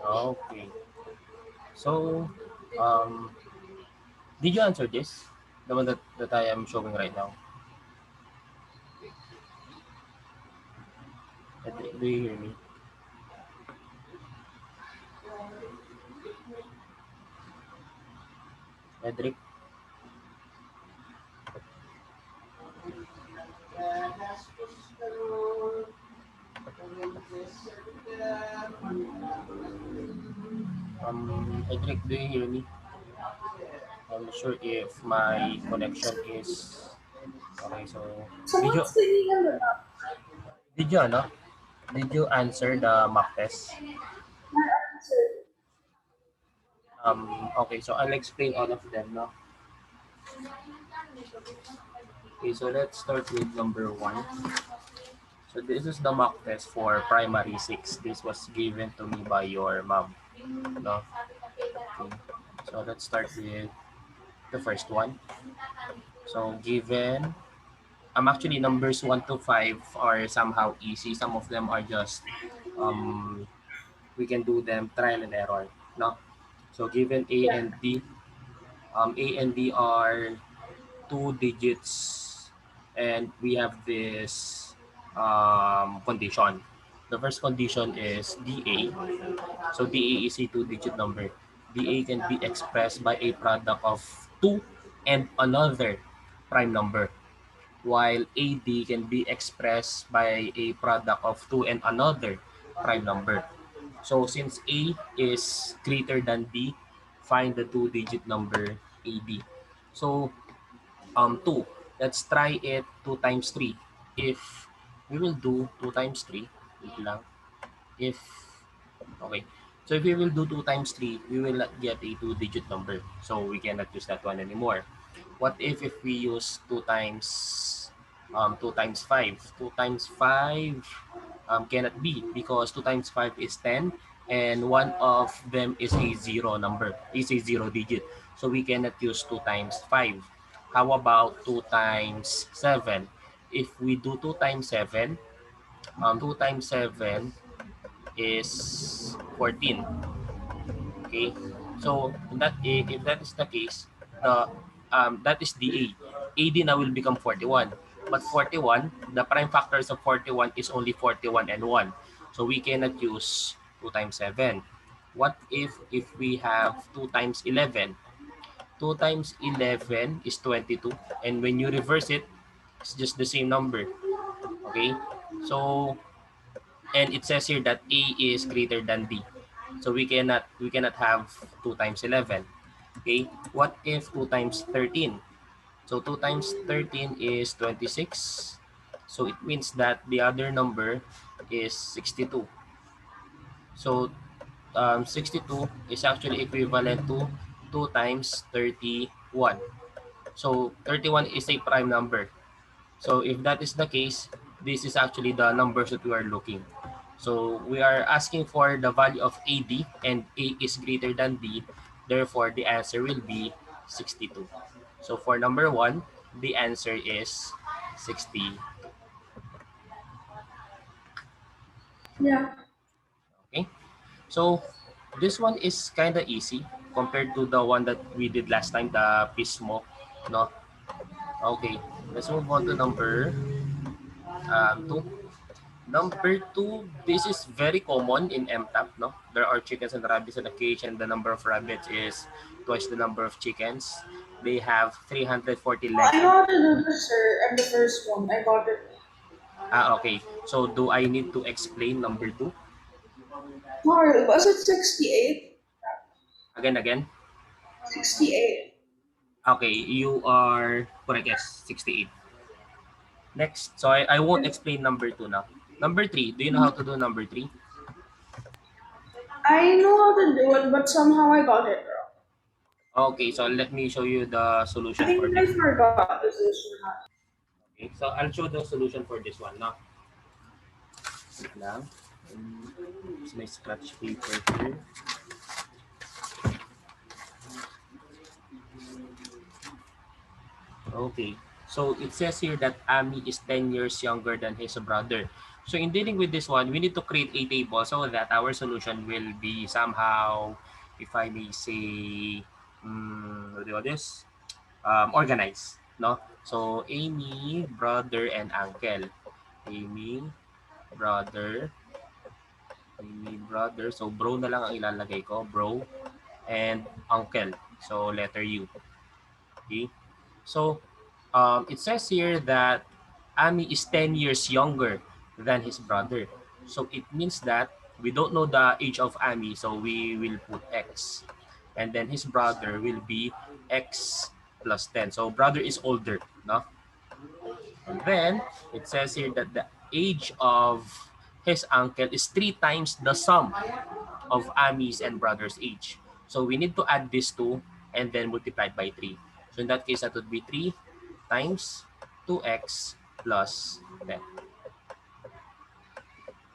Okay. So, um, did you answer this? The one that I am showing right now. Do you hear me? Edric? Edric, do you hear me? I'm not sure if my connection is okay. So, did you Someone's cleaning in the back. did you ano? Did you answer the mock test? My answer. Okay, so I'll explain all of them now. Okay, so let's start with number one. So this is the mock test for primary 6. This was given to me by your mom. No? Okay. So let's start with the first one. So given, actually numbers 1 to 5 are somehow easy. Some of them are just, um, we can do them trial and error. No? So given A Yeah. and D, A and D are two digits, and we have this condition. The first condition is DA. So DA is a two-digit number. DA can be expressed by a product of 2 and another prime number, while AD can be expressed by a product of 2 and another prime number. So since A is greater than D, find the two-digit number AD. So 2. Let's try it 2 times 3. If we will do 2 times 3, wait lang. If, okay. So if we will do 2 times 3, we will not get a two-digit number. So we cannot use that one anymore. What if we use 2 times 5? 2 times 5 cannot be, because 2 times 5 is 10, and one of them is a zero number, is a zero digit. So we cannot use 2 times 5. How about 2 times 7? If we do 2 times 7, 2 times 7 is 14. Okay? So if that is the case, the that is the A. AD now will become 41. But 41, the prime factors of 41 is only 41 and 1. So we cannot use 2 times 7. What if we have 2 times 11? 2 times 11 is 22, and when you reverse it, it's just the same number. Okay? So, and it says here that A is greater than B. So we cannot have 2 times 11. Okay? What if 2 times 13? So 2 times 13 is 26. So it means that the other number is 62. So 62 is actually equivalent to 2 times 31. So 31 is a prime number. So if that is the case, this is actually the numbers that we are looking. So we are asking for the value of AD, and A is greater than D. Therefore, the answer will be 62. So for number 1, the answer is 60. Yeah. Okay? So this one is kind of easy compared to the one that we did last time, the Pismo. No? Okay. Let's move on to number 2. Number 2, this is very common in MTAP, no? There are chickens and rabbits in a cage, and the number of rabbits is twice the number of chickens. They have 340 legs. I know how to do this, sir. And the first one, I got it. Okay. So do I need to explain number 2? Sorry, was it 68? Again? 68. Okay, you are correct. Yes, 68. Next, so I won't explain number 2 now. Number 3, do you know how to do number 3? I know how to do it, but somehow I got it wrong. Okay, so let me show you the I solution for think I this. forgot this is not. Okay, so I'll show the solution for this one now. Wait lang. It's my scratch paper here. Okay. So it says here that Ami is 10 years younger than his brother. So in dealing with this one, we need to create a table so that our solution will be somehow, if I may say, what do you call this? Organized. No? So Amy, brother, and uncle. Amy, brother, Amy, brother. So bro na lang ang ilalagay ko. Bro and uncle. So letter U. Okay? So it says here that Ami is 10 years younger than his brother. So it means that we don't know the age of Ami, so we will put X. And then his brother will be X plus 10. So brother is older, no? And then it says here that the age of his uncle is 3 times the sum of Ami's and brother's age. So we need to add these two and then multiply it by 3. So in that case, that would be 3 times 2x plus 10.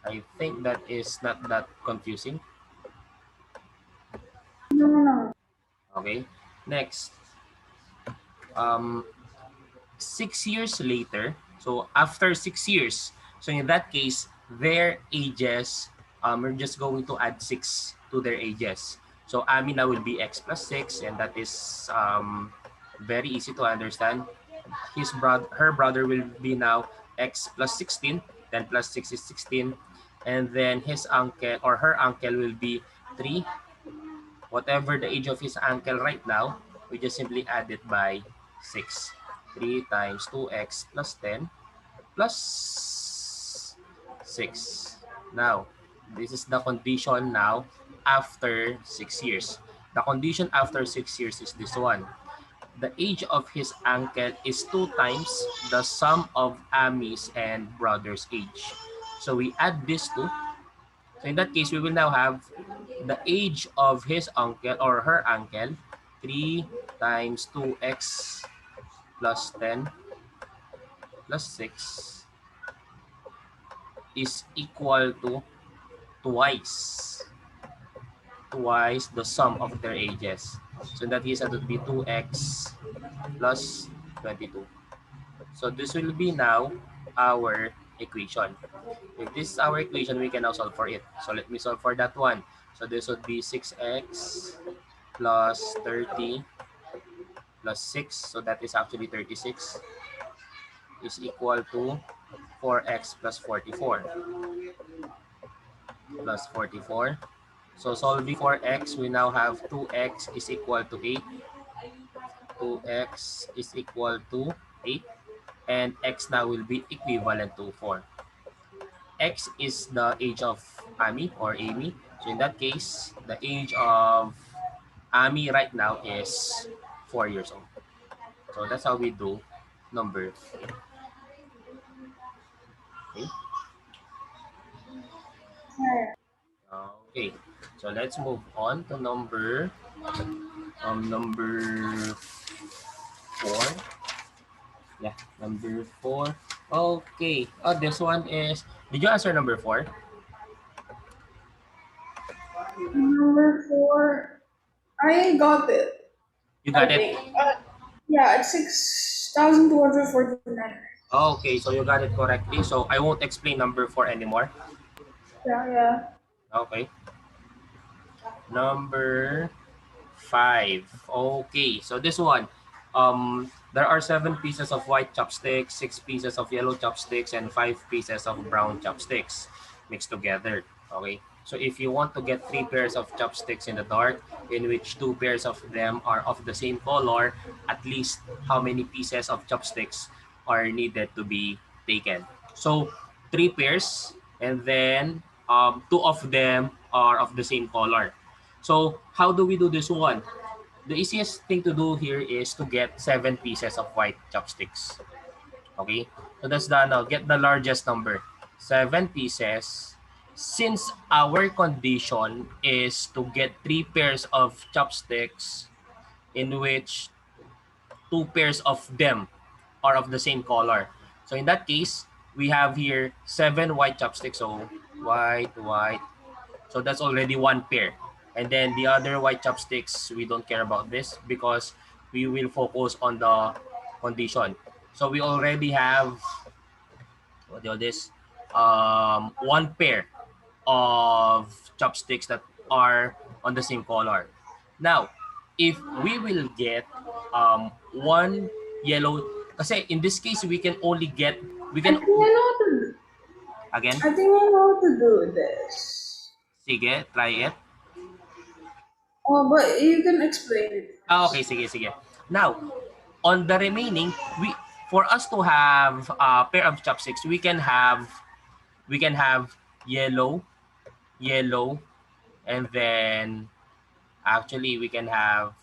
I think that is not that confusing. No, no, no. Okay. Next, um, 6 years later, so after 6 years, so in that case, their ages, we're just going to add 6 to their ages. So Amina will be x plus 6, and that is very easy to understand. Her brother will be now x plus 16, 10 plus 6 is 16, and then his uncle or her uncle will be 3. Whatever the age of his uncle right now, we just simply add it by 6. 3 times 2x plus 10 plus 6. Now, this is the condition now after 6 years. The condition after 6 years is this one. The age of his uncle is 2 times the sum of Ami's and brother's age. So we add these two. So in that case, we will now have the age of his uncle or her uncle, 3 times 2x plus 10 plus 6 is equal to twice the sum of their ages. So in that case, that would be 2x plus 22. So this will be now our equation. If this is our equation, we can now solve for it. So let me solve for that one. So this would be 6x plus 30 plus 6. So that is actually 36 is equal to 4x plus 44 plus 44. So solving for x, we now have 2x is equal to 8. 2x is equal to 8. And x now will be equivalent to 4. X is the age of Ami or Amy. So in that case, the age of Ami right now is 4 years old. So that's how we do number 8. Okay. Yeah. Okay. So let's move on to number 4. Yeah, number 4. Okay. Oh, this one is. Did you answer number 4? Number 4. I got it. You I got it. think. Yeah, it's 6,249. Okay, so you got it correctly. So I won't explain number 4 anymore. Yeah, yeah. Okay. Number 5. Okay, so this one, there are 7 pieces of white chopsticks, 6 pieces of yellow chopsticks, and 5 pieces of brown chopsticks mixed together. Okay, so if you want to get 3 pairs of chopsticks in the dark, in which 2 pairs of them are of the same color, at least how many pieces of chopsticks are needed to be taken? So 3 pairs, and then 2 of them are of the same color. So how do we do this one? The easiest thing to do here is to get 7 pieces of white chopsticks. Okay? So that's the now get the largest number. 7 pieces. Since our condition is to get 3 pairs of chopsticks in which 2 pairs of them are of the same color. So in that case, we have here 7 white chopsticks. So white, white, so that's already 1 pair. And then the other white chopsticks, we don't care about this because we will focus on the condition. So we already have, what do you call this? One pair of chopsticks that are on the same color. Now, if we will get one yellow, kasi in this case we can only get, we I can, think I know how to. again, I think I know how to do this. sige, try it. Oh, but you can explain it. Okay, sige, sige. Now, on the remaining, we, for us to have a pair of chopsticks, we can have yellow, yellow, and then actually we can have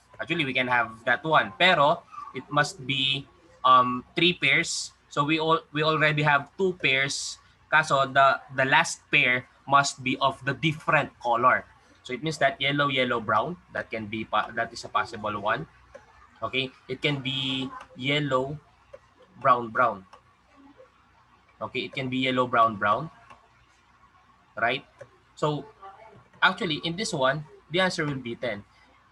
that one. Pero it must be three pairs. So we already have two pairs. Kaso the last pair must be of the different color. So it means that yellow, yellow, brown, that can be that is a possible one. Okay? It can be yellow, brown, brown. Okay? It can be yellow, brown, brown, right? So actually in this one, the answer will be 10.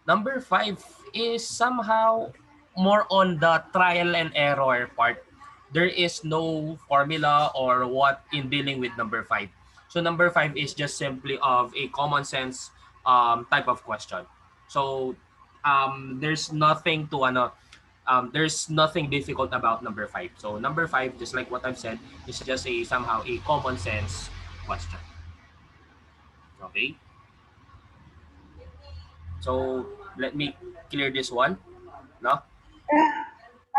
Number 5 is somehow more on the trial and error part. There is no formula or what in dealing with number 5. So number 5 is just simply of a common sense type of question. So there's nothing to there's nothing difficult about number 5. So number 5, just like what I've said, is just a somehow a common sense question. Okay? So let me clear this one. No? Yeah,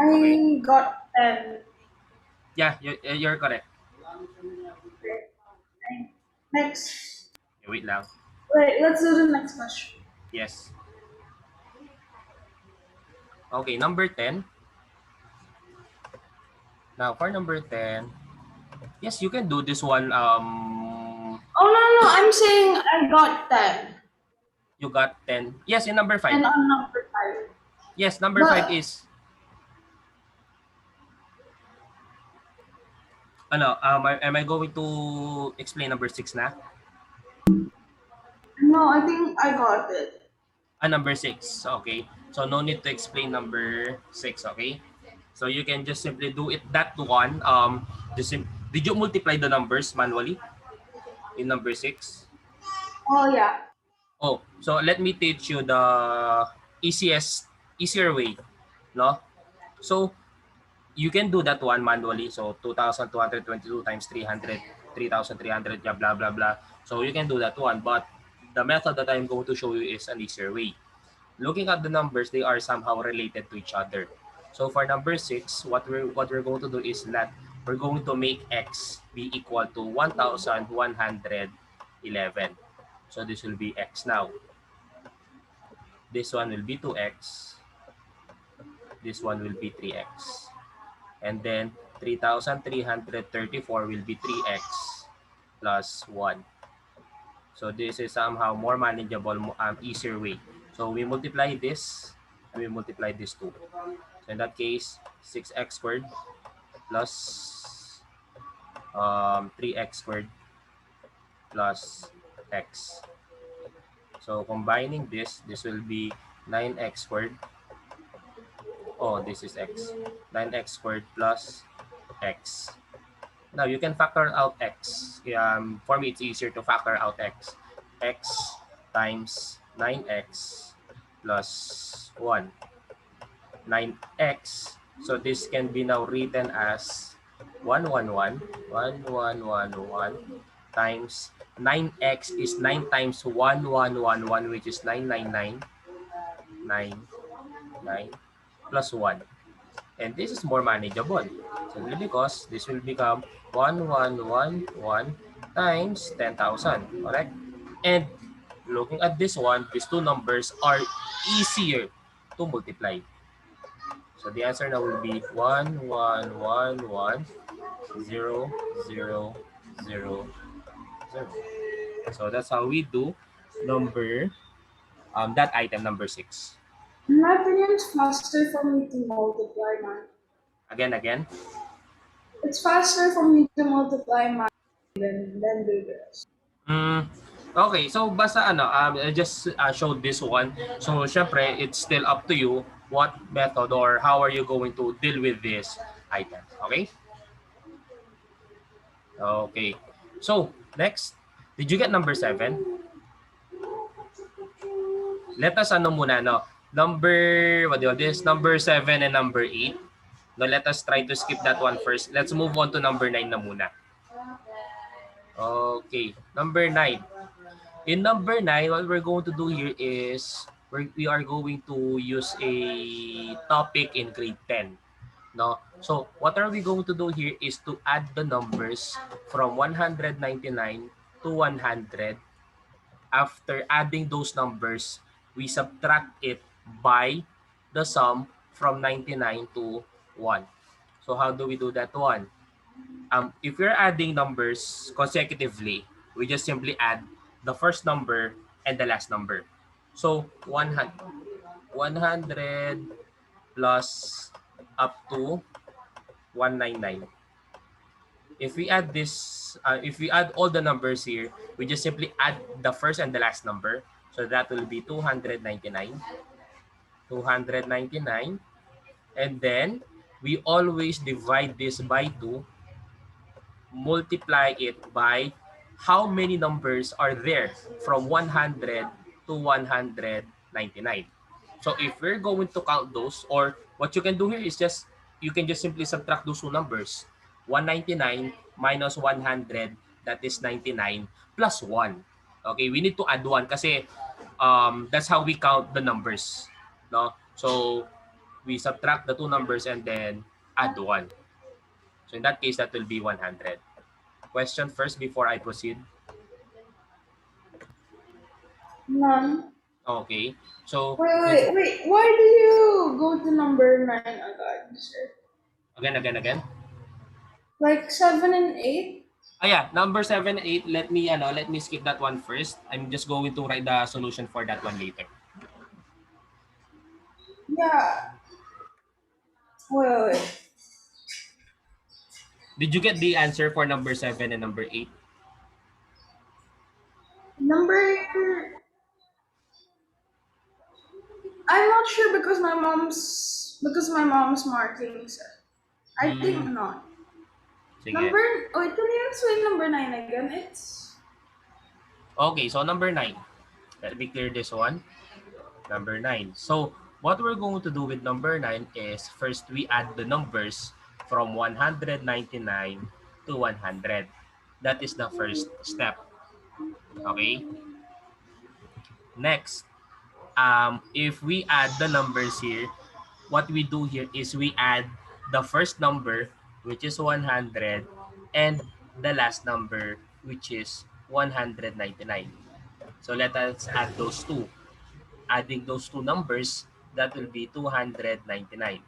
Okay. I got 10. Yeah, you're correct. Okay. Next. Okay, wait lang. Wait, let's do the next question. Yes. Okay, number 10. Now, for number 10, yes, you can do this one. Oh no, no, I'm saying I got 10. You got 10. Yes, in number 5. And on number 5. Yes, number 5 But is, am I going to explain number 6 na? no, I think I got it. Number 6. Okay. So, no need to explain number 6, okay? So, you can just simply do it that one. Did you multiply the numbers manually in number 6? Oh yeah. Oh, so let me teach you the easier way, no? So you can do that one manually. So 2,222 times 300, 3,300, yeah, blah, blah, blah. So you can do that one. But the method that I'm going to show you is an easier way. Looking at the numbers, they are somehow related to each other. So for number 6, what we're going to do is that we're going to make x be equal to 1,111. So this will be x now. This one will be 2x. This one will be 3x. And then 3,334 will be 3x plus 1. So this is somehow more manageable, easier way. So we multiply this and we multiply this too. So in that case, 6x squared plus 3x squared plus x. So combining this will be 9x squared. Oh, this is x. 9x squared plus x. Now you can factor out x. For me, it's easier to factor out x. X times 9x plus 1. 9x. So this can be now written as 111 times 9x is 9 times 1111, which is 999 plus 1. And this is more manageable simply because this will become 1111 times 10,000, correct? And looking at this one, these two numbers are easier to multiply. So the answer now will be 1111,000,000. So that's how we do number that item number 6. In my opinion, it's faster for me to multiply mine. Again. It's faster for me to multiply mine than do this. Okay, so basta I just showed this one. So syempre, it's still up to you what method or how are you going to deal with this. items. Okay? Okay. So, next. Did you get number 7? Let us ano muna, no? Number, what do you call this? Number 7 and number 8. No, let us try to skip that one first. Let's move on to number 9 na muna. Okay. Number 9. In number 9, what we're going to do here is we are going to use a topic in grade 10. No? So, what are we going to do here is to add the numbers from 199 to 100. After adding those numbers, we subtract it by the sum from 99 to 1. So, how do we do that one? If we're adding numbers consecutively, we just simply add the first number and the last number. So 100 plus up to 199. If we add this, if we add all the numbers here, we just simply add the first and the last number. So that will be 299. 299. And then we always divide this by 2, multiply it by how many numbers are there from 100 to 199. So if we're going to count those, or what you can do here is just, you can just simply subtract those two numbers. 199 minus 100, that is 99, plus 1. Okay, we need to add 1 kasi that's how we count the numbers. No? So we subtract the two numbers and then add 1. So in that case, that will be 100. Question first before I proceed. None. Okay. So Wait. Why do you go to number 9 agad, sir? again. Like 7 and 8? Ah, yeah, number 7, 8. Let me skip that one first. I'm just going to write the solution for that one later. Yeah. Wait. Did you get the answer for number 7 and number 8? Number. I'm not sure because my mom's marking, sir. I think Hmm, not. sige. Number. Wait, can you explain number 9 again? It's. Okay, so number 9. Let me clear this one. Number 9. So what we're going to do with number 9 is first we add the numbers from 199 to 100. That is the first step. Okay? Next, if we add the numbers here, what we do here is we add the first number, which is 100, and the last number, which is 199. So let us add those two. Adding those two numbers, that will be 299.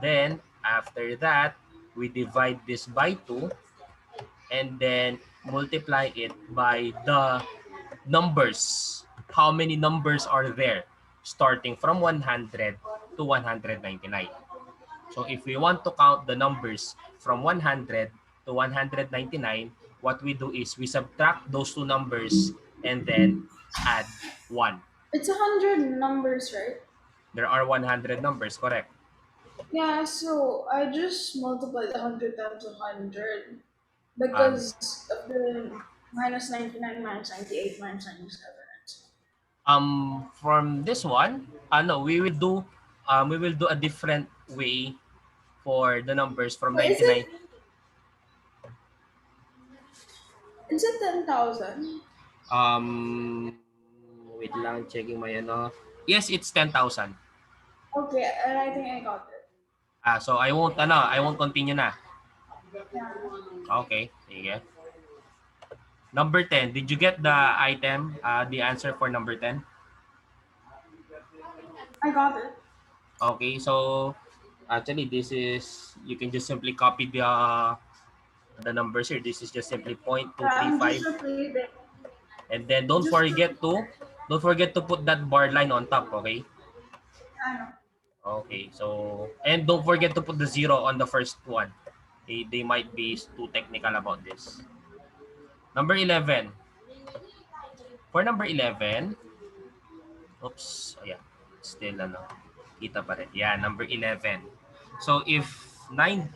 Then, after that, we divide this by 2 and then multiply it by the numbers. How many numbers are there starting from 100 to 199? So if we want to count the numbers from 100 to 199, what we do is we subtract those two numbers and then add 1. It's 100 numbers, right? There are 100 numbers, correct? Yeah, so I just multiplied 100 times 100 Um, because of the minus 99 minus 98 minus 97. from this one, no, we will do a different way for the numbers from Wait, 99. is it 10,000? Um, wait lang, checking my ano. Yes, it's 10,000. Okay, and I think I got it. So I won't continue na. Yeah, Okay, sige. Number 10, did you get the item, the answer for number 10? I got it. Okay, so actually this is, you can just simply copy the numbers here. This is just simply I'm just 0.235, repeating. and then don't forget to put that bar line on top, okay? I know. Okay, so, and don't forget to put the 0 on the first one. They might be too technical about this. Number 11. For number 11, oops, oh yeah, still ano, kita pa rin. Yeah, number 11. So if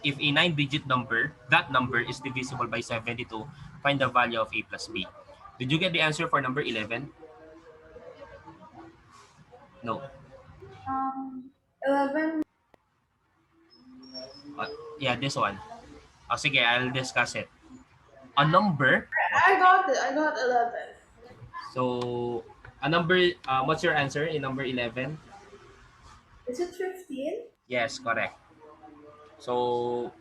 if a 9-digit number, that number is divisible by 72, find the value of a plus b. Did you get the answer for number 11? No. 11. Uh, yeah, this one. Sige, I'll discuss it. A number. I got it. I got 11. So, a number, what's your answer in number 11? Is it 15? Yes, correct. So,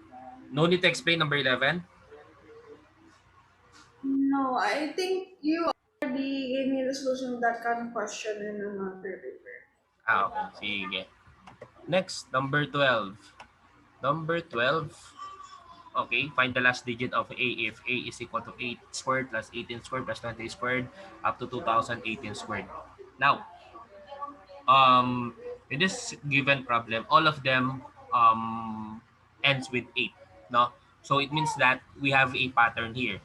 no need to explain number 11. No, I think you already gave me the solution of that kind of question in another paper. Okay. Sige. Next, number 12. Number 12. Okay, find the last digit of A if A is equal to 8 squared plus 18 squared plus 20 squared up to 2018 squared. Now, in this given problem, all of them ends with 8. No? So it means that we have a pattern here.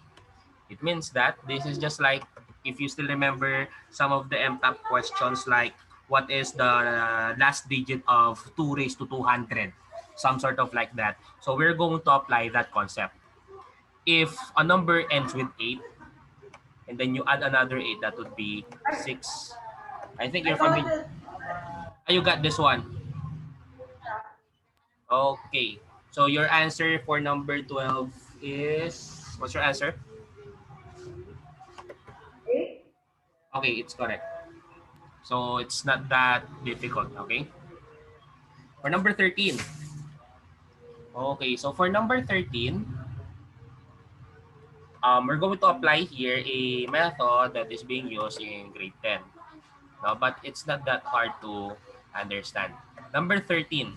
It means that this is just like, if you still remember some of the MTAP questions, like what is the last digit of 2 raised to 200? Some sort of like that. So we're going to apply that concept. If a number ends with 8, and then you add another 8, that would be 6. I think I you're got familiar. it. You got this one. Yeah. Okay. So your answer for number 12 is, what's your answer? 8. Okay, it's correct. So it's not that difficult, okay? For number 13. Okay, so for number 13, we're going to apply here a method that is being used in grade 10. No, but it's not that hard to understand. Number 13.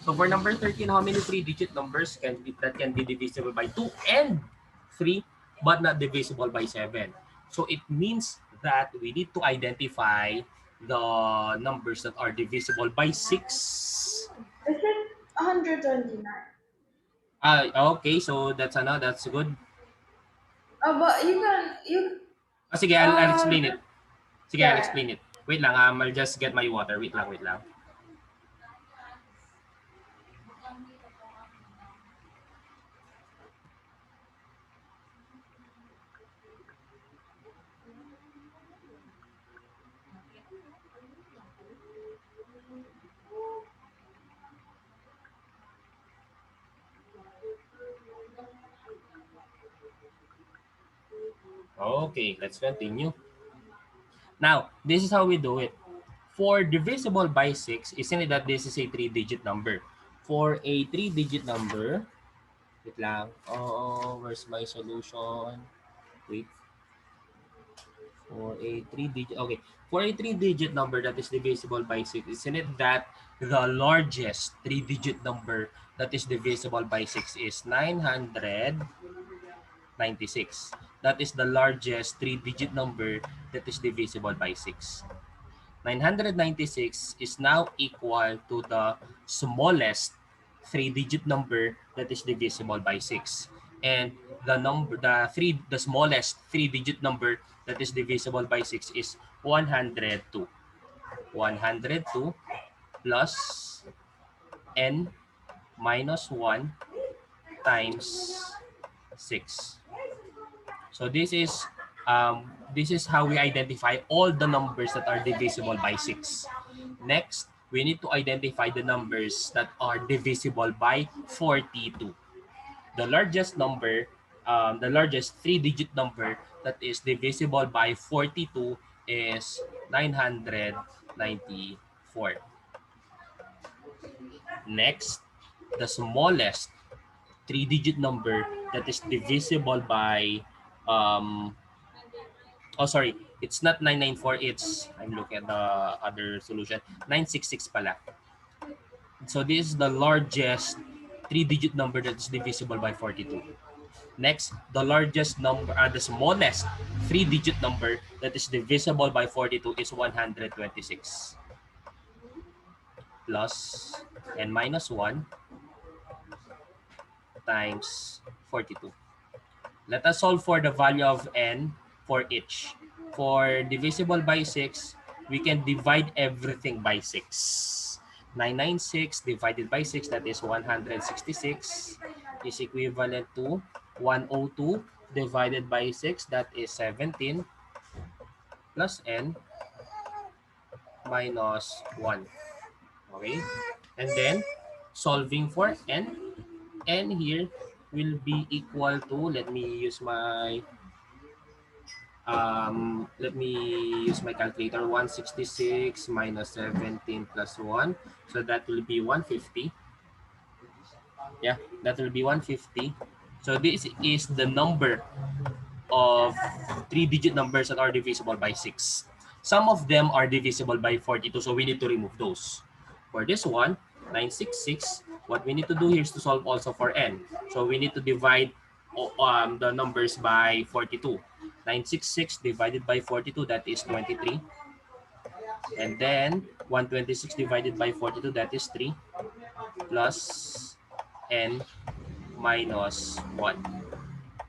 So for number 13, how many three-digit numbers that can be divisible by 2 and 3, but not divisible by 7? So it means that we need to identify the numbers that are divisible by 6. Is it 129? Okay, so that's good. But you can, you, Sige, I'll explain it. just, Sige, I'll yeah. explain it. Wait lang, I'll just get my water. Wait lang, wait lang. Okay, let's continue. Now, this is how we do it. For divisible by 6, isn't it that this is a 3-digit number? For a 3-digit number, wait lang. Oh, where's my solution? Wait. For a 3-digit, okay. For a 3-digit number that is divisible by 6, isn't it that the largest 3-digit number that is divisible by 6 is 996? That is the largest 3-digit number that is divisible by 6. 996 is now equal to the smallest 3-digit number that is divisible by 6. And the smallest 3-digit number that is divisible by 6 is 102. 102 plus n minus 1 times 6. So this is how we identify all the numbers that are divisible by 6. Next, we need to identify the numbers that are divisible by 42. The largest number, the largest 3-digit number that is divisible by 42 is 994. Next, the smallest 3-digit number that is divisible by oh, sorry. It's not 994. I'm looking at the other solution. 966 pala. So this is the largest 3-digit number that is divisible by 42. Next, the largest number, the smallest 3-digit number that is divisible by 42 is 126. Plus and minus 1 times 42. Let us solve for the value of n for each. For divisible by 6, we can divide everything by 6. 996 divided by 6, that is 166, is equivalent to 102 divided by 6, that is 17, plus n minus 1. Okay? And then, solving for n here will be equal to, let me use my calculator. 166 minus 17 plus 1, so that will be 150. Yeah, that will be 150. So this is the number of three-digit numbers that are divisible by 6. Some of them are divisible by 42, so we need to remove those. For this one, 966, what we need to do here is to solve also for n. So we need to divide the numbers by 42. 966 divided by 42, that is 23. And then 126 divided by 42, that is 3, plus n minus 1.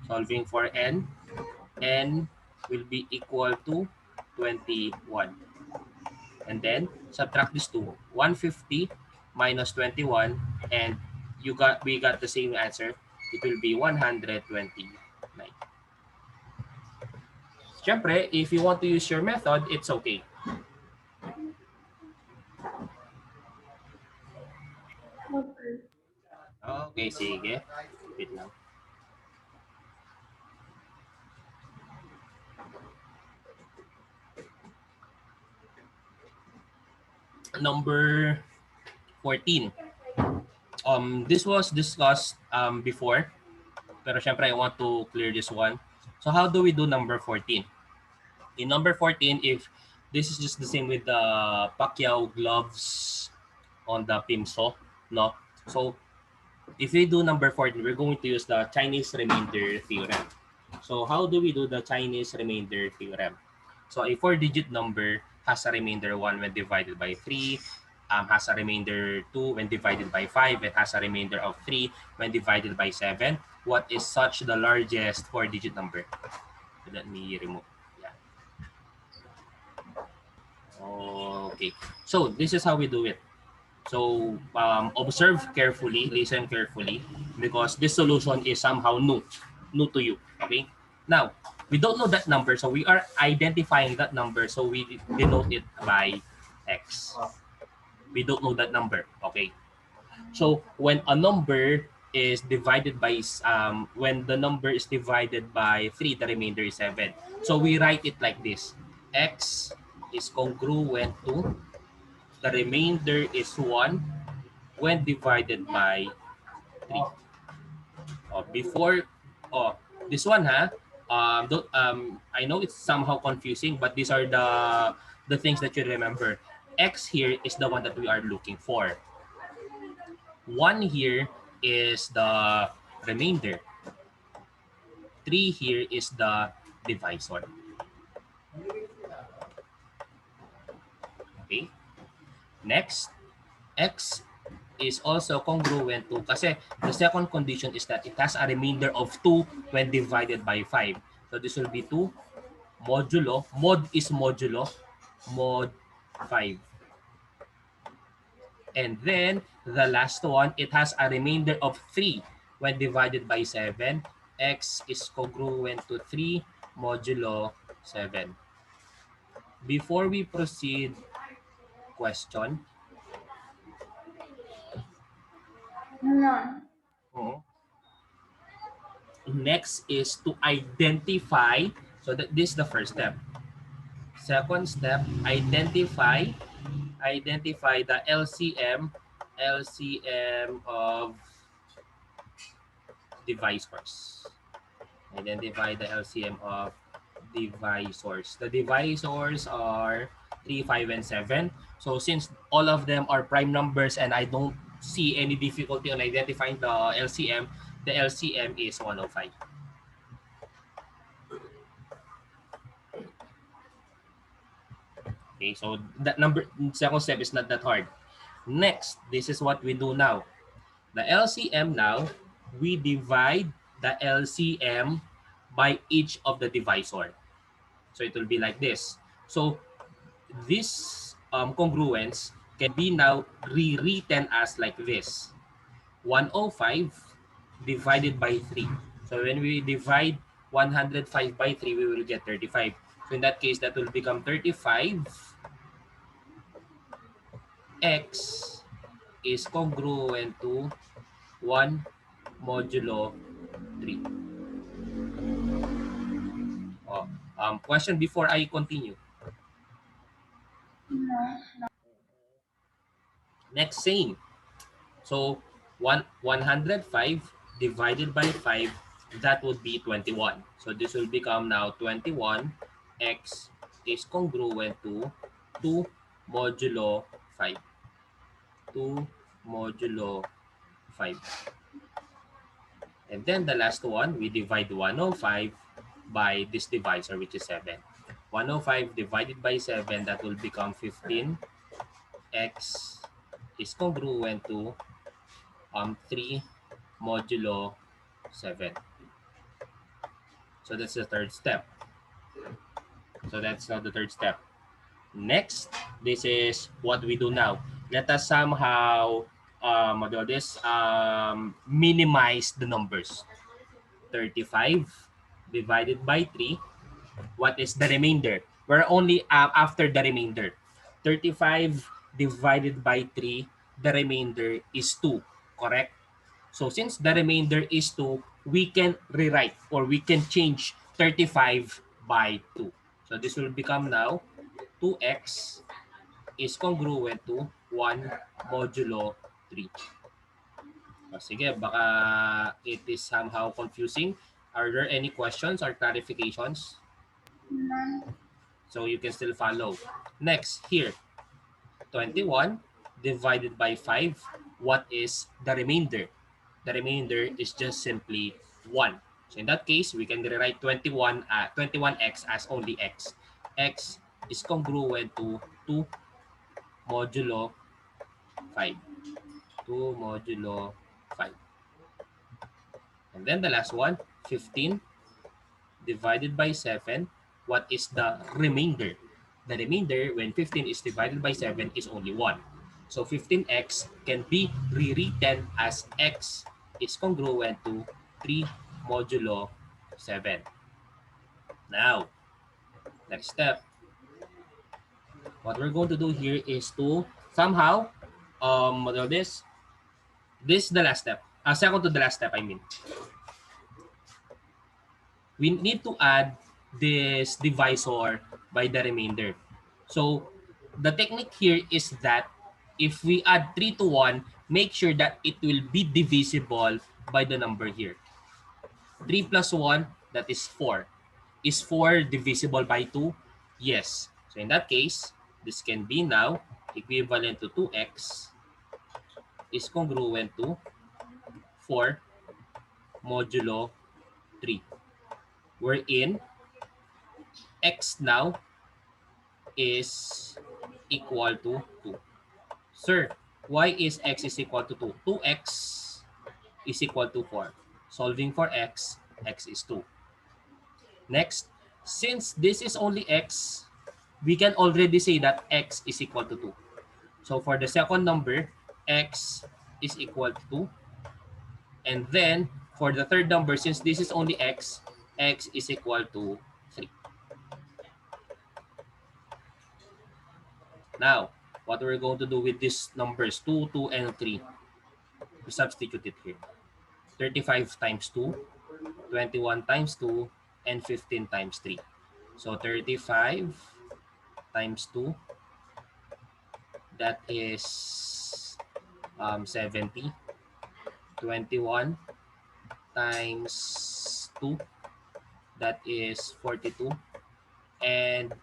Solving for n will be equal to 21. And then subtract this two. 150 minus 21, and we got the same answer. It will be 129. Siyempre, if you want to use your method, it's okay. Okay. Okay, sige. Wait lang. Number 14. This was discussed before, pero syempre I want to clear this one. So how do we do number 14? In number 14, if this is just the same with the Pacquiao gloves on the Pimso, no? So if we do number 14, we're going to use the Chinese remainder theorem. So how do we do the Chinese remainder theorem? So a four-digit number has a remainder 1 when divided by 3, has a remainder 2 when divided by 5, and has a remainder of 3 when divided by 7. What is such the largest four-digit number? Let me remove. Yeah. Okay. So this is how we do it. So observe carefully, listen carefully, because this solution is somehow new to you. Okay. Now we don't know that number, so we are identifying that number. So we denote it by x. We don't know that number. Okay. So when a number is divided by when the number is divided by 3, the remainder is 7. So we write it like this: x is congruent to the remainder is 1 when divided by 3. Before, oh, this one I know it's somehow confusing, but these are the things that you remember. X here is the one that we are looking for. 1 here is the remainder. 3 here is the divisor. Okay. Next, x is also congruent to, kasi the second condition is that it has a remainder of 2 when divided by 5. So this will be 2 modulo. Mod is modulo. Mod 5. And then the last one, it has a remainder of 3 when divided by 7. X is congruent to 3 modulo 7. Before we proceed, question? No. Oo. Next is to identify. So this is the first step. Second step, identify the LCM of divisors. Identify the LCM of divisors. The divisors are 3, 5, and 7. So since all of them are prime numbers and I don't see any difficulty on identifying the LCM is 105. Okay, so that second step is not that hard. Next, this is what we do now. The LCM now, we divide the LCM by each of the divisor. So it will be like this. So this congruence can be now rewritten as like this. 105 divided by 3. So when we divide 105 by 3, we will get 35. So in that case, that will become 35x is congruent to 1 modulo 3. Oh, question before I continue. No. Next, same. So 105 divided by 5, that would be 21. So this will become now 21x is congruent to 2 modulo 5. 2 modulo 5. And then the last one, we divide 105 by this divisor, which is 7. 105 divided by 7, that will become 15. X is congruent to 3 modulo 7. So that's the third step. So that's now the third step. Next, this is what we do now. Let us somehow do this, minimize the numbers. 35 divided by 3. What is the remainder? We're only after the remainder. 35 divided by 3, the remainder is 2, correct? So since the remainder is 2, we can rewrite or we can change 35 by 2. So this will become now 2x is congruent to 1 modulo 3. Sige, baka it is somehow confusing. Are there any questions or clarifications? None. So you can still follow. Next, here, 21 divided by 5. What is the remainder? The remainder is just simply 1. So in that case, we can rewrite 21x as only x. X is congruent to 2 modulo 5. 2 modulo 5. And then the last one, 15 divided by 7. What is the remainder? The remainder, when 15 is divided by 7, is only 1. So 15x can be rewritten as x is congruent to 3 modulo 7. Now, next step. What we're going to do here is to somehow, this is the last step. Second to the last step, I mean. We need to add this divisor by the remainder. So the technique here is that if we add 3 to 1, make sure that it will be divisible by the number here. 3 plus 1, that is 4. Is 4 divisible by 2? Yes. So in that case, this can be now equivalent to 2x is congruent to 4 modulo 3. Wherein x now is equal to 2. Sir, why is x is equal to 2? 2x is equal to 4. Solving for x, x is 2. Next, since this is only x, we can already say that x is equal to 2. So for the second number, x is equal to 2. And then for the third number, since this is only x is equal to 3. Now, what we're going to do with these numbers, 2, 2, and 3, we substitute it here. 35 times 2, 21 times 2, and 15 times 3. So 35 times 2, that is 70. 21 times 2, that is 42. And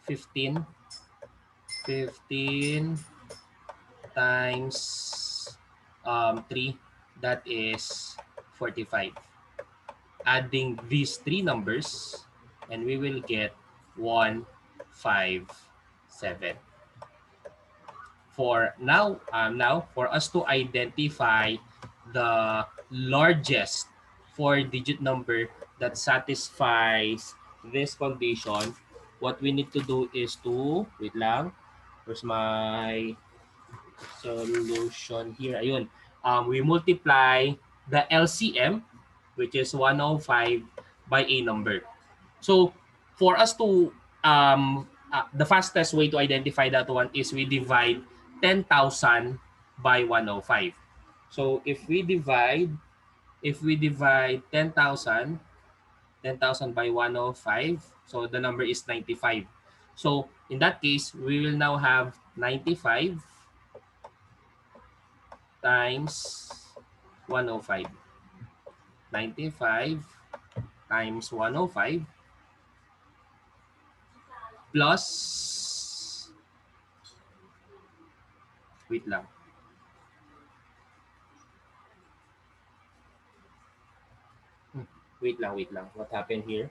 15 times 3, that is 45. Adding these three numbers, and we will get 157. For now, for us to identify the largest four-digit number that satisfies this condition, what we need to do is to, wait lang, where's my Solution here. Ayun. We multiply the LCM, which is 105, by a number. So, for us to, the fastest way to identify that one is we divide 10,000 by 105. So, if we divide 10,000 by 105, so the number is 95. So, in that case, we will now have 95 times 105. 95 times 105 plus, wait lang, wait lang, what happened here?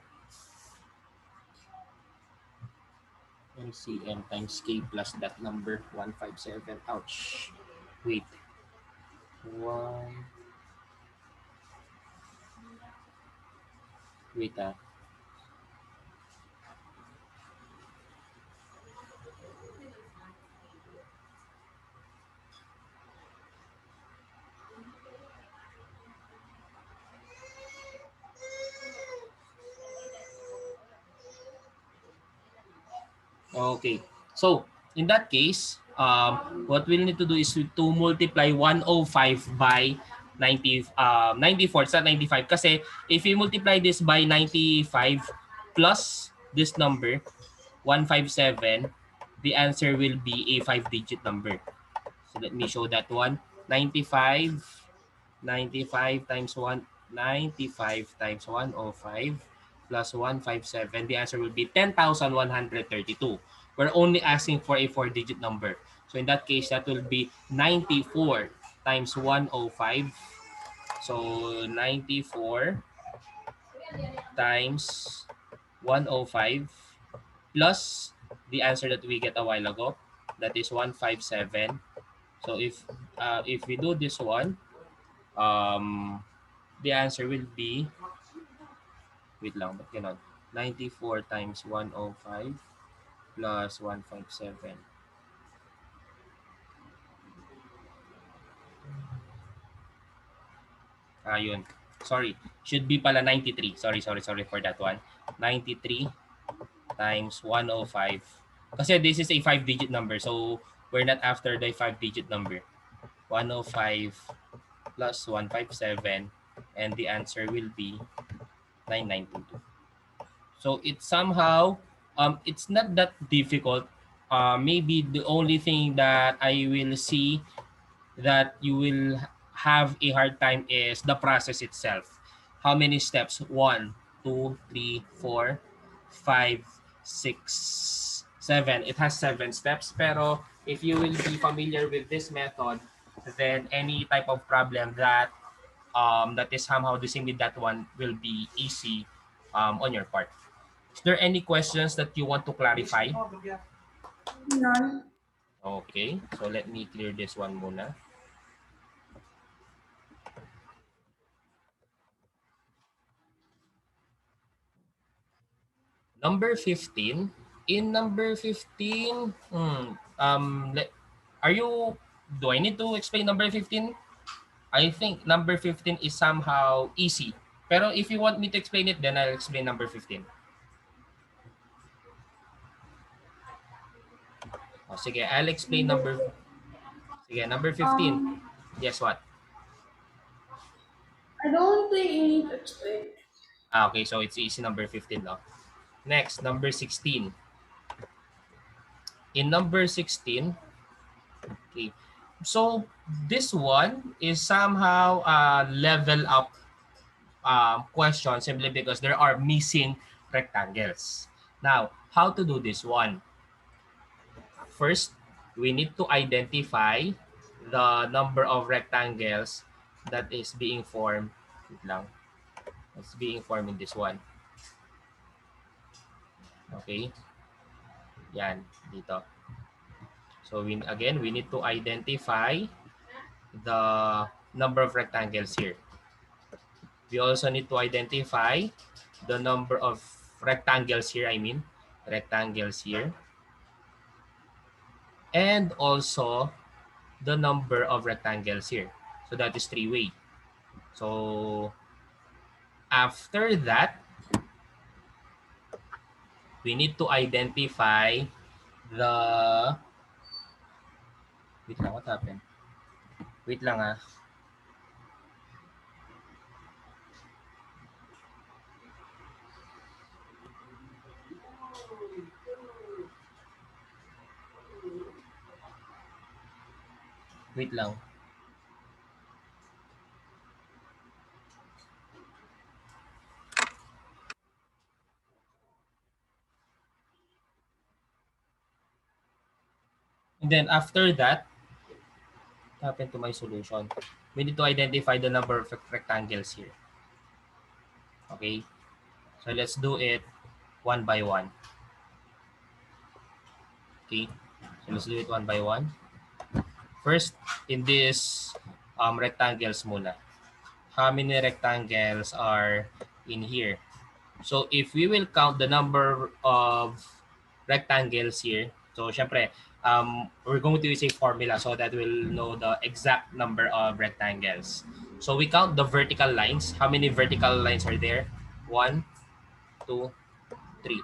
LCM times K plus that number, 157, ouch, wait, 1, wait ah, okay, so in that case, what we'll need to do is to multiply 105 by 94. It's not 95 kasi if you multiply this by 95 plus this number 157, the answer will be a 5-digit number. So let me show that one. 95, 95 times 1, 95 times 105 plus 157. The answer will be 10,132. We're only asking for a 4-digit number. So in that case, that will be 94 times 105. So 94 times 105 plus the answer that we get a while ago, that is 157. So if we do this one, the answer will be, wait lang, but cannot, 94 times 105 plus 157. Ayun, sorry, should be pala 93. Sorry for that one. 93 times 105, kasi this is a 5-digit number, so we're not after the 5-digit number. 105 plus 157, and the answer will be 9922. So it's somehow, it's not that difficult. Maybe the only thing that I will see that you will have a hard time is the process itself. How many steps? 1, 2, 3, 4, 5, 6, 7. It has 7 steps. Pero if you will be familiar with this method, then any type of problem that is somehow the same with that one will be easy on your part. Is there any questions that you want to clarify? None. Okay, so let me clear this one muna. Number 15. In number 15, are you, do I need to explain number 15? I think number 15 is somehow easy. Pero if you want me to explain it, then I'll explain number 15. O, sige, I'll explain number 15. Um, Guess what? I don't think you need to explain. Okay, so it's easy number 15, no? Next, number 16. In number 16, okay, so this one is somehow a level up question simply because there are missing rectangles. Now, how to do this one? First, we need to identify the number of rectangles that is being formed. Wait lang. It's being formed in this one. Okay? Yan, dito. So we need to identify the number of rectangles here. We also need to identify the number of rectangles here, rectangles here. And also the number of rectangles here. So that is 3-way. So after that, we need to identify the... Wait lang, what happened? Wait lang ah. Wait lang. And then after that, what happened to my solution? We need to identify the number of rectangles here. Okay? So let's do it one by one. Okay? So let's do it one by one. First, in this rectangles muna. How many rectangles are in here? So if we will count the number of rectangles here, so syempre, we're going to use a formula so that we'll know the exact number of rectangles. So we count the vertical lines. How many vertical lines are there? 1, 2, 3.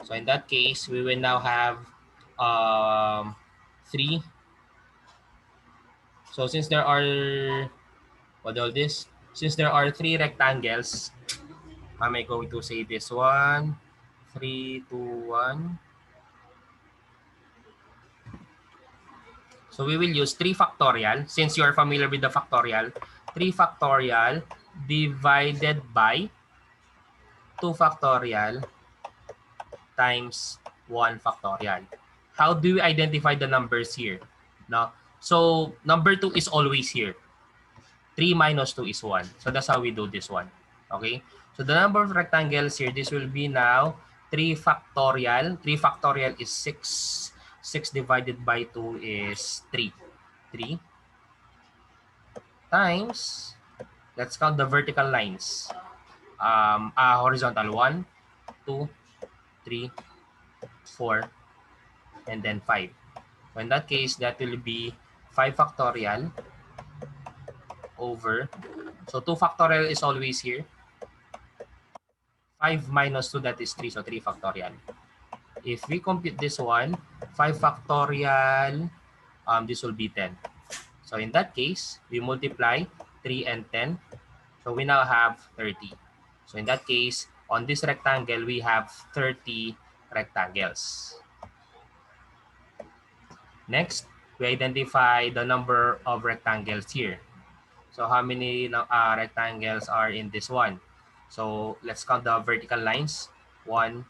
So in that case, we will now have 3. So since there are, what all this? Since there are 3 rectangles, am I going to say this one? 3, 2, 1. So we will use 3 factorial. Since you are familiar with the factorial, 3 factorial divided by 2 factorial times 1 factorial. How do we identify the numbers here? No? So number 2 is always here. 3 minus 2 is 1. So that's how we do this one. Okay? So the number of rectangles here, this will be now 3 factorial. 3 factorial is 6. 6 divided by 2 is 3. 3 times, let's count the vertical lines. Horizontal, 1, 2, 3, 4, and then 5. So in that case, that will be 5 factorial over, so 2 factorial is always here. 5 minus 2, that is 3, so 3 factorial. If we compute this one, 5 factorial, this will be 10. So in that case, we multiply 3 and 10. So we now have 30. So in that case, on this rectangle, we have 30 rectangles. Next, we identify the number of rectangles here. So how many rectangles are in this one? So let's count the vertical lines. 1,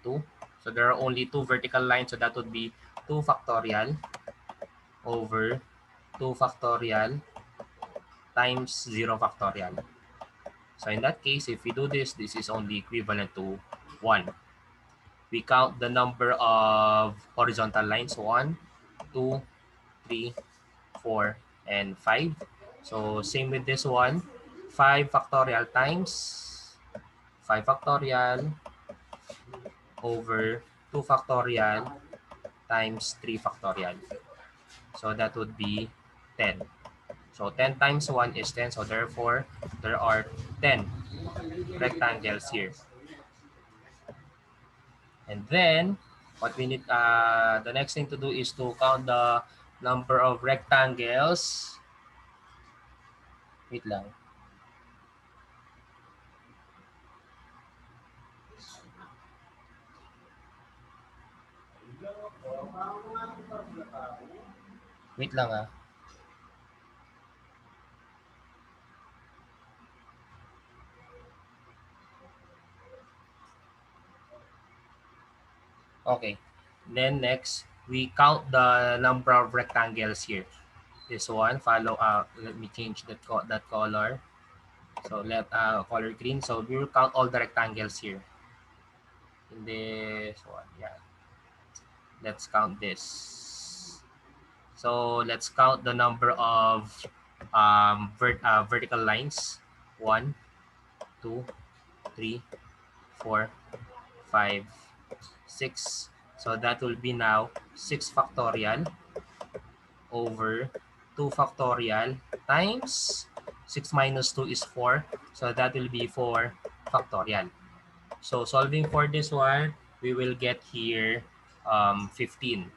2. So there are only 2 vertical lines. So that would be 2 factorial over 2 factorial times 0 factorial. So in that case, if we do this, this is only equivalent to 1. We count the number of horizontal lines. 1, 2, 3, 4, and 5. So same with this one. 5 factorial times 5 factorial over 2 factorial times 3 factorial. So that would be 10. So 10 times 1 is 10. So therefore, there are 10 rectangles here. And then, what we need, the next thing to do is to count the number of rectangles. Wait lang. Wait lang ah. Okay. Then next, we count the number of rectangles here. This one, follow let me change that color. So let color green. So we will count all the rectangles here. In this one, yeah. Let's count this. So let's count the number of vertical lines. 1, 2, 3, 4, 5, 6. So that will be now 6 factorial over 2 factorial times 6 minus 2 is 4. So that will be 4 factorial. So solving for this one, we will get here 15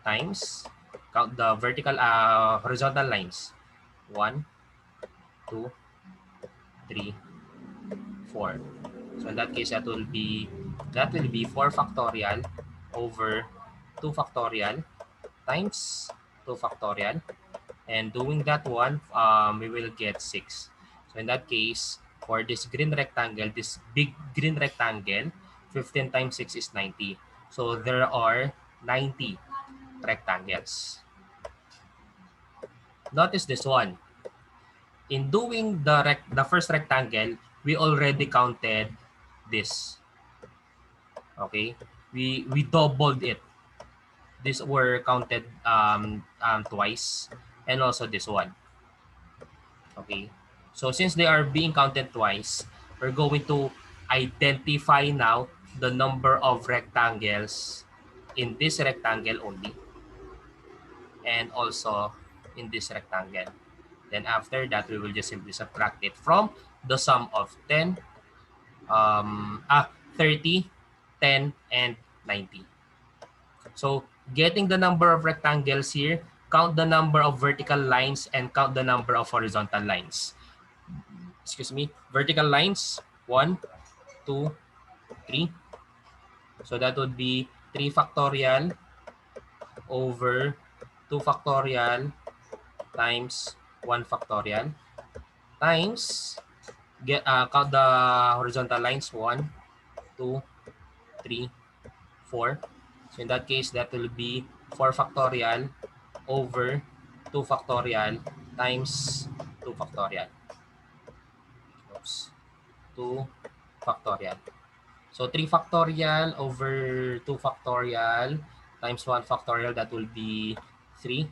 times, count the vertical, horizontal lines. 1, 2, 3, 4. So in that case, that will be 4 factorial over 2 factorial times 2 factorial. And doing that one, we will get 6. So in that case, for this green rectangle, this big green rectangle, 15 times 6 is 90. So there are 90 rectangles. Notice this one. In doing the first rectangle, we already counted this. Okay? We doubled it. These were counted twice, and also this one. Okay? So since they are being counted twice, we're going to identify now the number of rectangles in this rectangle only, and also in this rectangle. Then after that, we will just simply subtract it from the sum of 30, 10, and 90. So getting the number of rectangles here, count the number of vertical lines and count the number of horizontal lines. Excuse me, vertical lines, 1, 2, 3. So that would be 3 factorial over 2 factorial times 1 factorial times, count the horizontal lines, 1, 2, 3, 4. So in that case, that will be 4 factorial over 2 factorial times 2 factorial. Oops. 2 factorial. So 3 factorial over 2 factorial times 1 factorial, that will be 3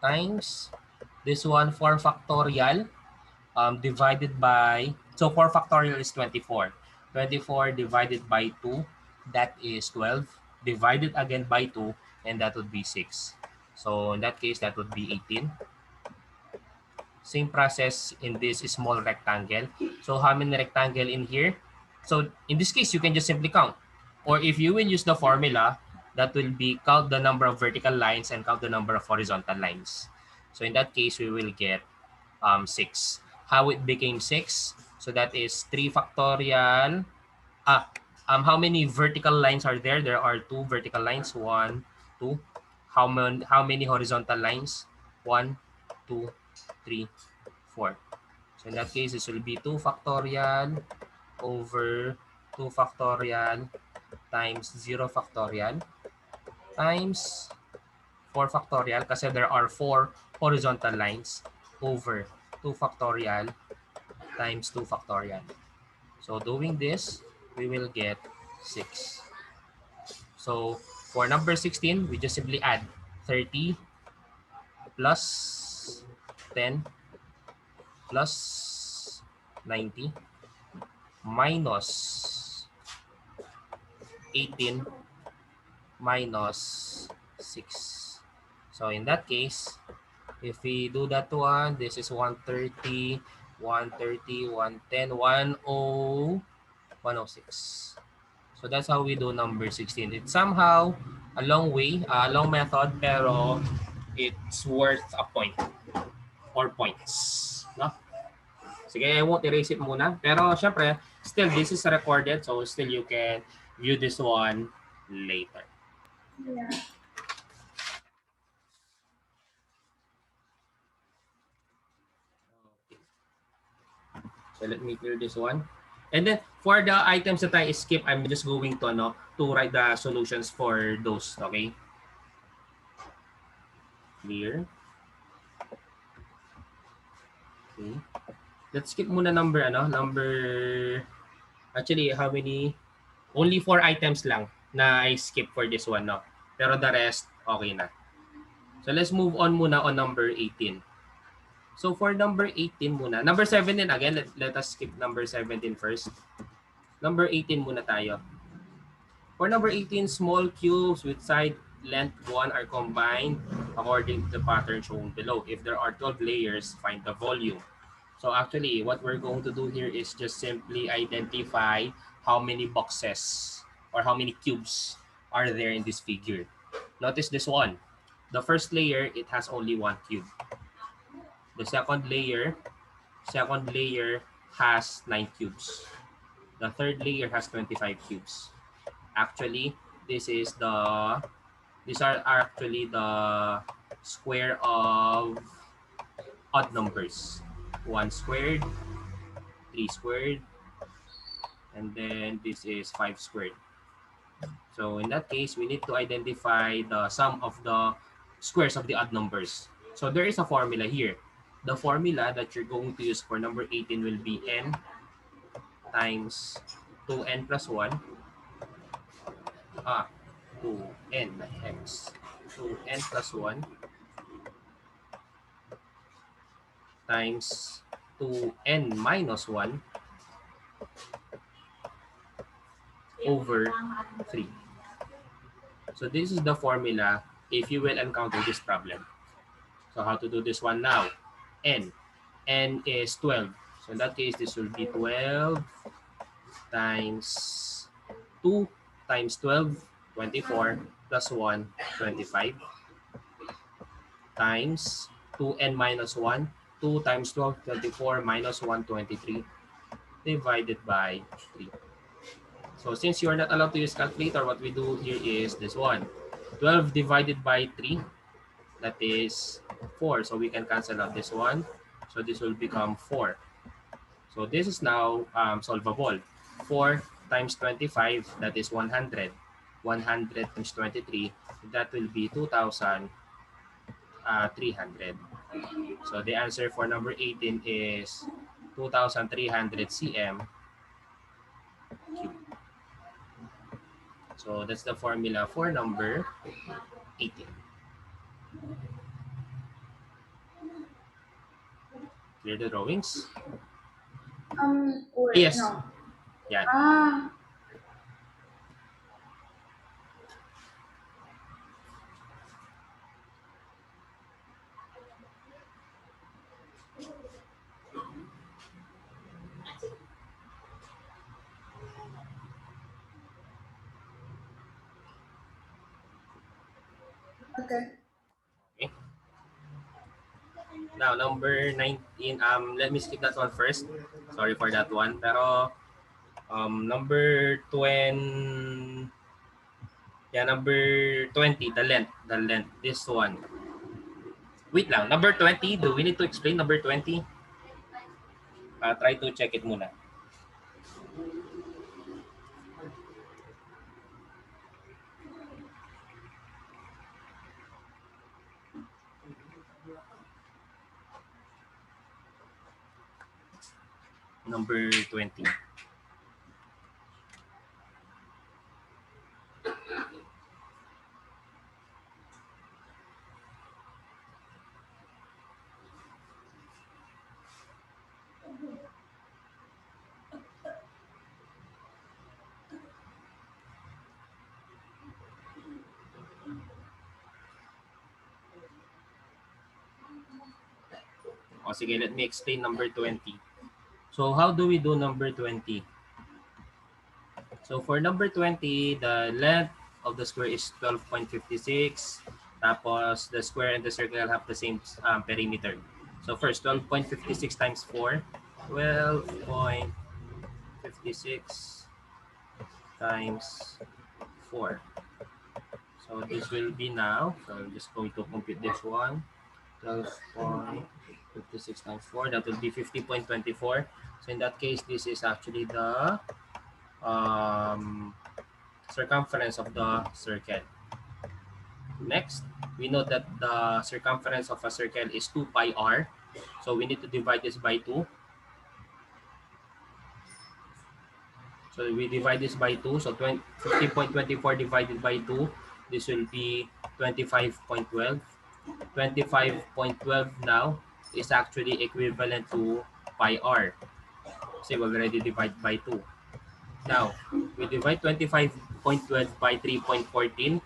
times this one, 4 factorial, divided by, so 4 factorial is 24. 24 divided by 2, that is 12. Divided again by 2, and that would be 6. So in that case, that would be 18. Same process in this small rectangle. So how many rectangle in here? So in this case, you can just simply count. Or if you will use the formula, that will be count the number of vertical lines and count the number of horizontal lines. So in that case, we will get 6. How it became 6? So that is 3 factorial. How many vertical lines are there? There are 2 vertical lines. 1, 2. How many horizontal lines? 1, 2, 3, 4. So in that case, this will be 2 factorial over 2 factorial times 0 factorial times 4 factorial, kasi there are 4 horizontal lines, over 2 factorial times 2 factorial. So doing this, we will get 6. So for number 16, we just simply add 30 plus 10 plus 90 minus 18 minus 6. So in that case, if we do that one, this is 130, 130, 110, 106. So that's how we do number 16. It's somehow a long way, a long method, pero it's worth a point or points. No? Sige, I won't erase it muna. Pero syempre, still this is recorded, so still you can view this one later. Yeah. So let me clear this one. And then for the items that I skip, I'm just going to write the solutions for those, okay? Clear. Okay. Let's skip muna number, actually how many, only 4 items lang na I skip for this one, no? Pero the rest, okay na. So let's move on muna on number 18. So for number 18 muna, number 17 again, let us skip number 17 first. Number 18 muna tayo. For number 18, small cubes with side length 1 are combined according to the pattern shown below. If there are 12 layers, find the volume. So actually, what we're going to do here is just simply identify how many boxes or how many cubes are there in this figure. Notice this one. The first layer, it has only one cube. The second layer has 9 cubes. The third layer has 25 cubes. Actually, this is the these are actually the square of odd numbers. 1 squared, 3 squared, and then this is 5 squared. So in that case, we need to identify the sum of the squares of the odd numbers. So there is a formula here. The formula that you're going to use for number 18 will be n times 2n plus 1 ah 2n x 2n plus 1 times 2n minus 1 over 3. So this is the formula if you will encounter this problem. So how to do this one now? N. N is 12. So in that case, this will be 12 times 2 times 12, 24, plus 1, 25, times 2n minus 1, 2 times 12, 24, minus 1, 23, divided by 3. So since you are not allowed to use calculator, what we do here is this one. 12 divided by 3, that is 4. So we can cancel out this one. So this will become 4. So this is now solvable. 4 times 25, that is 100. 100 times 23, that will be 2,300. So the answer for number 18 is 2,300 cm cube. So that's the formula for number 18. Clear the drawings? Wait, Yes. no. Yeah. Okay. Okay. Now number 19. Let me skip that one first. Sorry for that one. Pero number 20. Yeah, number 20, the length, this one. Wait lang, number 20, do we need to explain number 20? Try to check it muna. Number 20. O sige, let me explain number 20. So how do we do number 20? So for number 20, the length of the square is 12.56. Tapos the square and the circle have the same perimeter. So first, 12.56 times 4. 12.56 times 4. So this will be now, so I'm just going to compute this one. 12.56 times 4, that will be 50.24. So in that case, this is actually the circumference of the circle. Next, we know that the circumference of a circle is 2 pi r. So we need to divide this by 2. So we divide this by 2. So 50.24 divided by 2, this will be 25.12. 25.12 now is actually equivalent to pi r. So we already divide by 2. Now, we divide 25.12 by 3.14.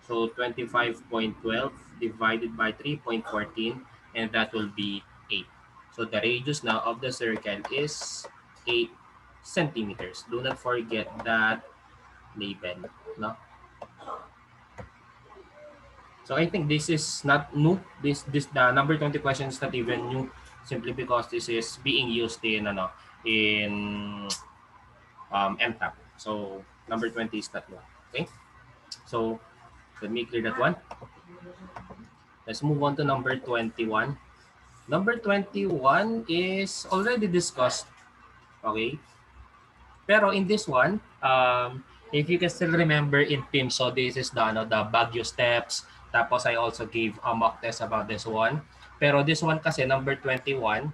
So 25.12 divided by 3.14, and that will be 8. So the radius now of the circle is 8 centimeters. Do not forget that label. No? So I think this is not new. This the number 20 question is not even new, simply because this is being used in in MTAP. So number 20 is not new. Okay. So let me clear that one. Let's move on to number 21. Number 21 is already discussed. Okay. Pero in this one, if you can still remember in PIM, so this is the Baguio steps. Tapos I also gave a mock test about this one. Pero this one kasi, number 21,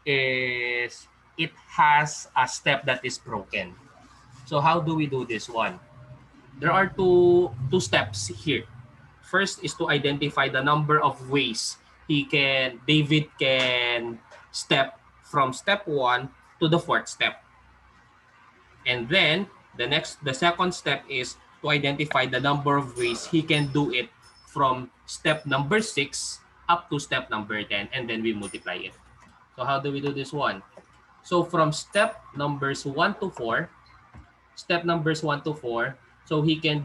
is it has a step that is broken. So how do we do this one? There are two steps here. First is to identify the number of ways David can step from step 1 to the fourth step. And then the second step is to identify the number of ways he can do it from step number 6 up to step number 10, and then we multiply it. So how do we do this one? So from step numbers 1 to 4, so um, he can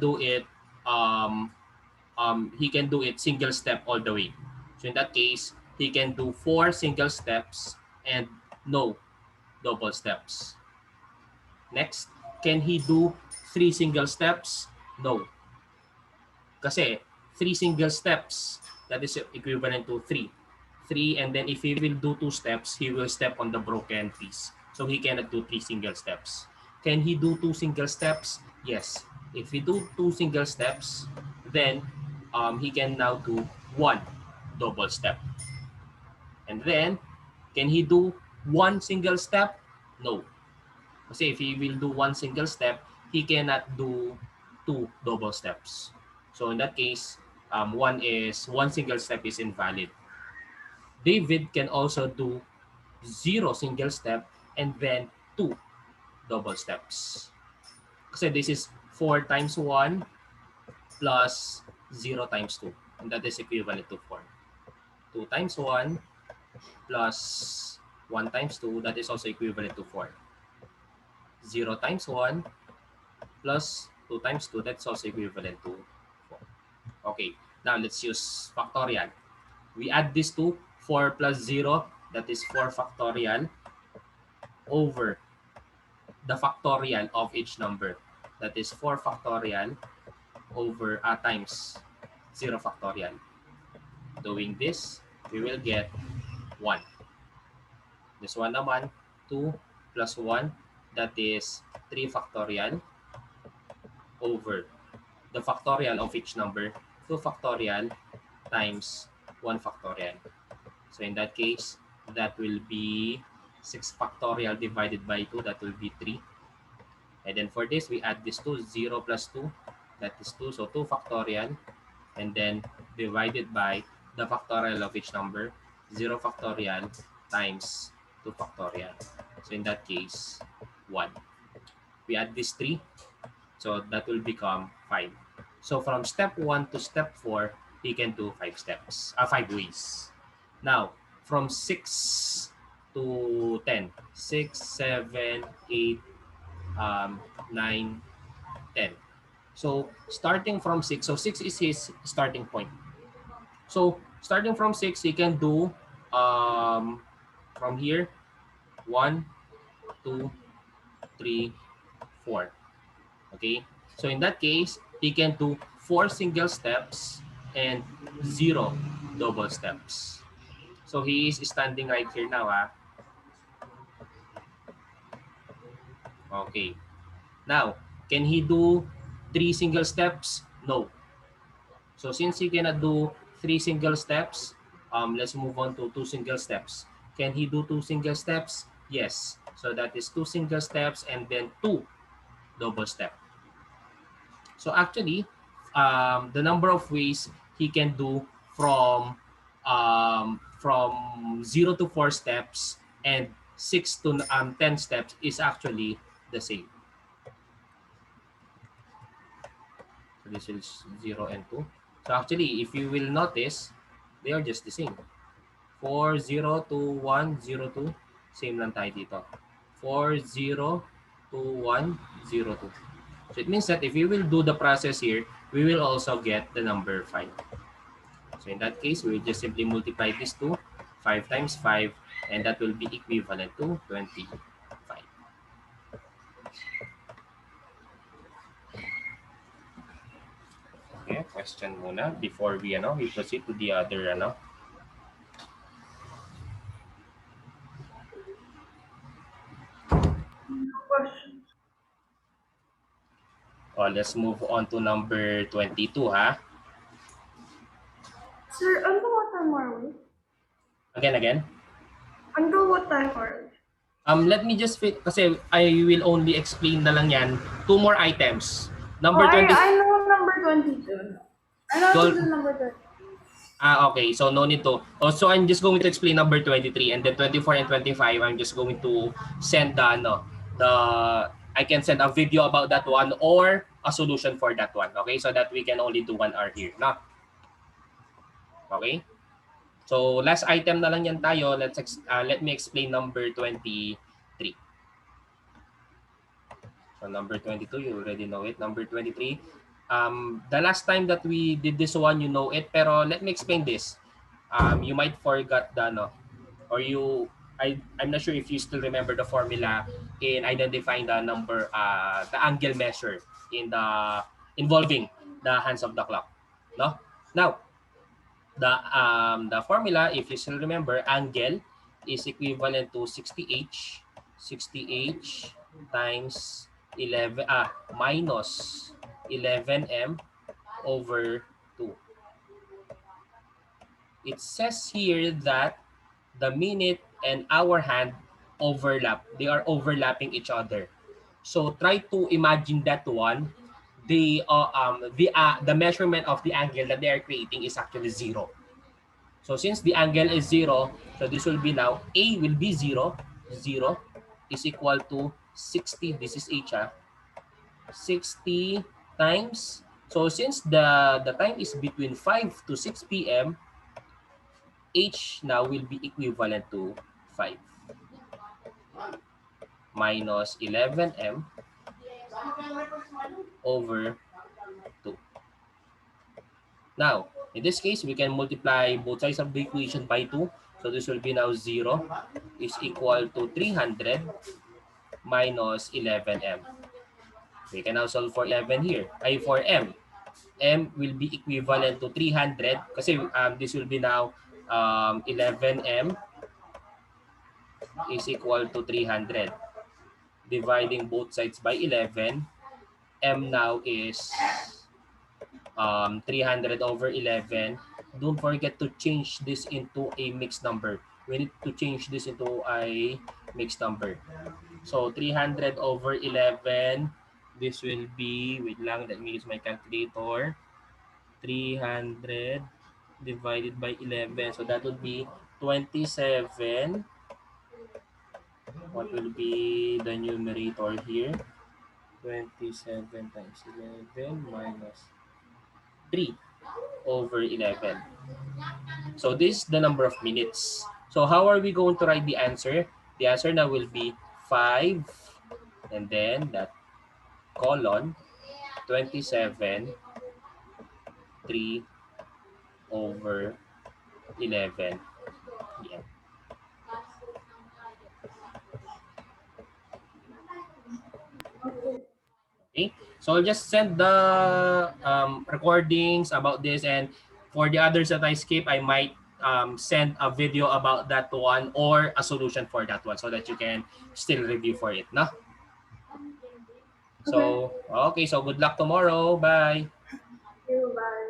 do it single step all the way. So in that case, he can do 4 single steps and no double steps. Next, can he do 3 single steps? No. Kasi 3 single steps, that is equivalent to 3. 3, and then if he will do 2 steps, he will step on the broken piece. So he cannot do 3 single steps. Can he do 2 single steps? Yes. If he do 2 single steps, then he can now do 1 double step. And then, can he do 1 single step? No. Kasi if he will do 1 single step, he cannot do 2 double steps. So in that case, 1 single step is invalid. David can also do 0 single step and then 2 double steps. Kasi this is 4 times 1 plus 0 times 2. And that is equivalent to 4. 2 times 1 plus 1 times 2, that is also equivalent to 4. 0 times 1 plus 2 times 2, that's also equivalent to 4. Okay, now let's use factorial. We add this to 4 plus 0, that is 4 factorial over the factorial of each number. That is 4 factorial over times 0 factorial. Doing this, we will get 1. This one naman, 2 plus 1, that is 3 factorial over the factorial of each number, 2 factorial times 1 factorial. So in that case, that will be 6 factorial divided by 2, that will be 3. And then for this, we add this to 0 plus 2, that is 2. So 2 factorial, and then divided by the factorial of each number, 0 factorial times 2 factorial. So in that case, 1. We add this 3, so that will become 5. So from step 1 to step 4, he can do 5 steps, 5 ways. Now, from 6 to 10, 6, 7, 8, 9, 10. So starting from 6, so 6 is his starting point. So starting from 6, he can do from here 1, 2, 3, 4. Okay, so in that case, he can do 4 single steps and 0 double steps. So he is standing right here now. Okay. Now, can he do 3 single steps? No. So since he cannot do 3 single steps, let's move on to 2 single steps. Can he do 2 single steps? Yes. So that is 2 single steps and then 2 double step. So actually, the number of ways he can do from 0 to 4 steps and 6 to 10 steps is actually the same. This is 0 and 2. So actually, if you will notice, they are just the same. 4, 0, 2, 1, 0, 2. Same lang tayo dito. 4, 0, 2, 1, 0, 2. So it means that if we will do the process here, we will also get the number 5. So in that case, we will just simply multiply this to 5 times 5, and that will be equivalent to 25. Okay, question muna before we proceed to the other No questions. let's move on to number 22 ha. Sir, until what time are we? Again. Until what time are we? Let me just fit kasi I will only explain na lang yan. 2 more items. Oh, Number 20. I know number 22. I know to do number 20. Okay. So no need to. So I'm just going to explain number 23, and then 24 and 25 I'm just going to send the I can send a video about that one or a solution for that one. Okay? So that we can only do 1 hour here, no? Okay? So last item na lang yan tayo. Let me explain number 23. So number 22, you already know it. Number 23, the last time that we did this one, you know it. Pero let me explain this. You might forgot the or I'm not sure if you still remember the formula in identifying the number, the angle measure in the involving the hands of the clock. No. Now, the formula, if you still remember, angle is equivalent to 60h times 11 minus 11m over 2. It says here that the minute and hour hand overlap. They are overlapping each other. So try to imagine that one. The measurement of the angle that they are creating is actually 0. So since the angle is 0, so this will be now A will be 0. 0 is equal to 60. This is H. 60 times. So since the time is between 5 to 6 p.m., H now will be equivalent to 5 minus 11m over 2. Now, in this case, we can multiply both sides of the equation by 2. So this will be now 0 is equal to 300 minus 11m. We can now solve for 11 here. For m. M will be equivalent to 300 kasi this will be now 11m is equal to 300. Dividing both sides by 11, m now is 300 over 11. Don't forget to change this into a mixed number. We need to change this into a mixed number. So 300 over 11, this will be, wait lang, let me use my calculator. 300 divided by 11. So that would be 27. What will be the numerator here? 27 times 11 minus 3 over 11. So this is the number of minutes. So how are we going to write the answer? The answer now will be 5 and then that colon 27 3 over 11. Yeah. Okay, so I'll just send the recordings about this, and for the others that I skip, I might send a video about that one or a solution for that one so that you can still review for it. No? So, okay, so good luck tomorrow. Bye. Bye.